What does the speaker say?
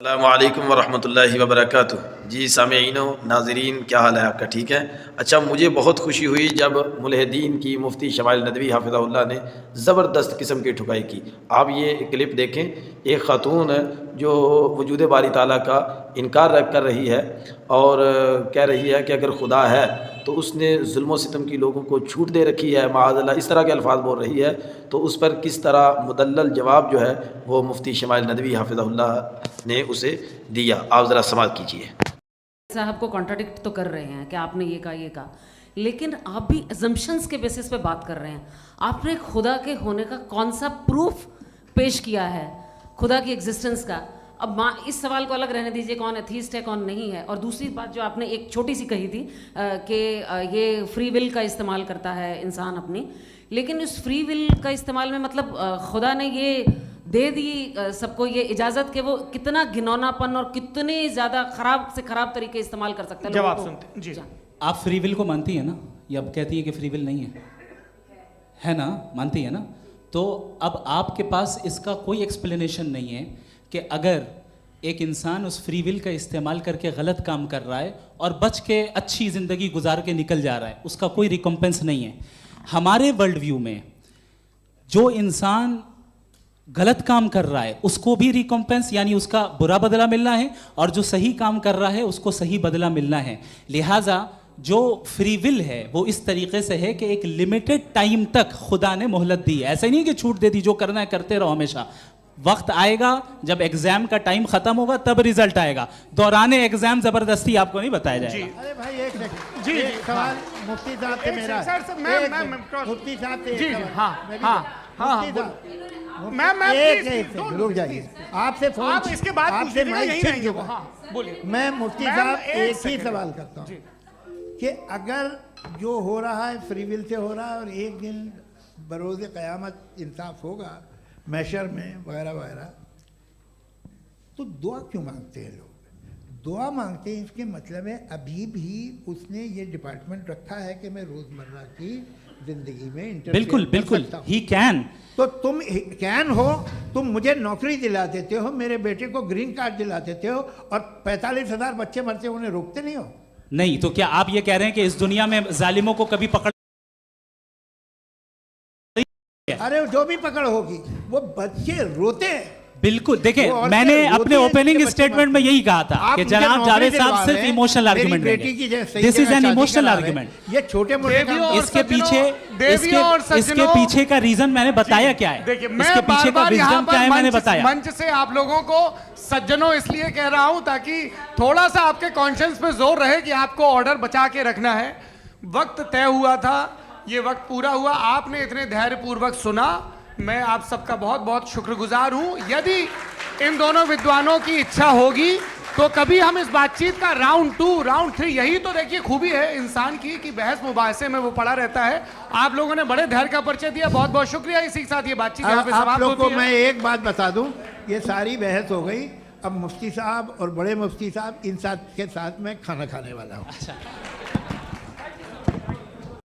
अस्सलामुअलैकुम वरहमतुल्लाहि वबरकातुह। जी सामेईनो नाज़रीन, क्या हाल है आपका? ठीक है। अच्छा, मुझे बहुत खुशी हुई जब मुल्हिदीन की मुफ्ती शमाइल नदवी हाफ़िज़हुल्लाह ने ज़बरदस्त किस्म की ठुकाई की। आप ये क्लिप देखें, एक ख़ातून जो वजूद बारी ताला का इनकार कर रही है और कह रही है कि अगर खुदा है तो उसने जुल्म सितम की लोगों को छूट दे रखी है, माअज़ल्लाह इस तरह के अल्फाज बोल रही है। तो उस पर किस तरह मुदल्लल जवाब जो है वो मुफ्ती शमाइल नदवी हाफ़िज़हुल्लाह ने उसे दिया। आप ज़रा समाअत कीजिए। साहब को कॉन्ट्राडिक्ट तो कर रहे हैं कि आपने ये कहा, लेकिन आप भी अजम्पशंस के बेसिस पे बात कर रहे हैं। आपने खुदा के होने का कौन सा प्रूफ पेश किया है खुदा की एग्जिस्टेंस का? अब इस सवाल को अलग रहने दीजिए, कौन एथीस्ट है कौन नहीं है। और दूसरी बात जो आपने एक छोटी सी कही थी कि ये फ्री विल का इस्तेमाल करता है इंसान अपनी, लेकिन इस फ्री विल का इस्तेमाल में मतलब खुदा ने ये दे दी सबको ये इजाज़त कि वो कितना घिनौनापन और कितने ज़्यादा ख़राब से ख़राब तरीके इस्तेमाल कर सकता है। जवाब सुनते जी। आप फ्री विल को मानती है ना, या अब कहती है कि फ्री विल नहीं है ना? मानती है ना? तो अब आपके पास इसका कोई एक्सप्लेनेशन नहीं है कि अगर एक इंसान उस फ्री विल का इस्तेमाल करके गलत काम कर रहा है और बच के अच्छी ज़िंदगी गुजार के निकल जा रहा है, उसका कोई रिकम्पेंस नहीं है। हमारे वर्ल्ड व्यू में जो इंसान गलत काम कर रहा है उसको भी रिकम्पेंस यानी उसका बुरा बदला मिलना है, और जो सही काम कर रहा है उसको सही बदला मिलना है। लिहाजा जो फ्री विल है वो इस तरीके से है कि एक लिमिटेड टाइम तक खुदा ने मोहलत दी है। ऐसा नहीं कि छूट दे दी, जो करना है करते रहो हमेशा। वक्त आएगा जब एग्जाम का टाइम खत्म होगा तब रिजल्ट आएगा। दौराने एग्जाम जबरदस्ती आपको नहीं बताया जाएगा। अरे भाई एक सेकंड जी, एक सवाल मुफ्ती साहब से मेरा मुफ्ती साहब से जी, रुक जाइए। आपसे फोन आप इसके बाद आपसे माइक यही छीन रहेंगे वो। चुका। हाँ, बोलिए। मैं मुफ्ती मैम, साहब एक एक ही सेकंड। सवाल करता हूँ कि अगर जो हो रहा है फ्री विल से हो रहा है और एक दिन बरोज़ क़यामत इंसाफ होगा मैशर में वगैरह वगैरह, तो दुआ क्यों मांगते हैं लोग? दुआ मांगते हैं इसके मतलब है अभी भी उसने ये डिपार्टमेंट रखा है कि मैं रोज़मर्रा की ज़िंदगी में इंटरफेयर बिल्कुल कर बिल्कुल, सकता हूं। He can. तो तुम कैन हो, तुम मुझे नौकरी दिला देते हो, मेरे बेटे को ग्रीन कार्ड दिला देते हो, और 45,000 बच्चे मरते हो उन्हें रोकते नहीं हो। नहीं तो क्या आप ये कह रहे हैं कि इस दुनिया में जालिमों को कभी पकड़? अरे जो भी पकड़ होगी वो बच्चे रोते हैं। बिल्कुल, देखें वो औरतें मैंने रोती अपने हैं ओपनिंग जिनके बच्चे स्टेटमेंट में यही कहा था आप कि मुझे जनाब नौकरी जावेद दिलवा साहब सिर्फ रहे हैं, इमोशनल मेरी आर्गुमेंट बेटी की सही दिस इज जगह एन शादी इमोशनल करा रहे हैं। आर्गुमेंट। ये छोटे मोटे देवियों काम और इसके पीछे देवियों और इसके सज्जनों, पीछे का रीजन मैंने बताया क्या है। देखिए, मैं इसके पीछे का बार-बार यहाँ विजडम क्या है पर मैंने बताया। मंच से आप लोगों को सज्जनों इसलिए कह रहा हूं ताकि थोड़ा सा आपके कॉन्शियंस पे जोर रहे कि आपको ऑर्डर बचा के रखना है। वक्त तय हुआ था, ये वक्त पूरा हुआ, आपने इतने धैर्यपूर्वक सुना, मैं आप सबका बहुत बहुत शुक्रगुजार हूं। यदि इन दोनों विद्वानों की इच्छा होगी तो कभी हम इस बातचीत का राउंड 2 राउंड 3, यही तो देखिए खूबी है इंसान की कि बहस मुबाहसे में वो पड़ा रहता है। आप लोगों ने बड़े धैर्य का परिचय दिया, बहुत बहुत शुक्रिया। इसी के साथ ये बातचीत यहाँ पे आप समाप्त लोग को होती है। मैं एक बात बता दूं, ये सारी बहस हो गई। अब मुफ्ती साहब और बड़े मुफ्ती साहब इन साथ के साथ मैं खाना खाने वाला हूँ।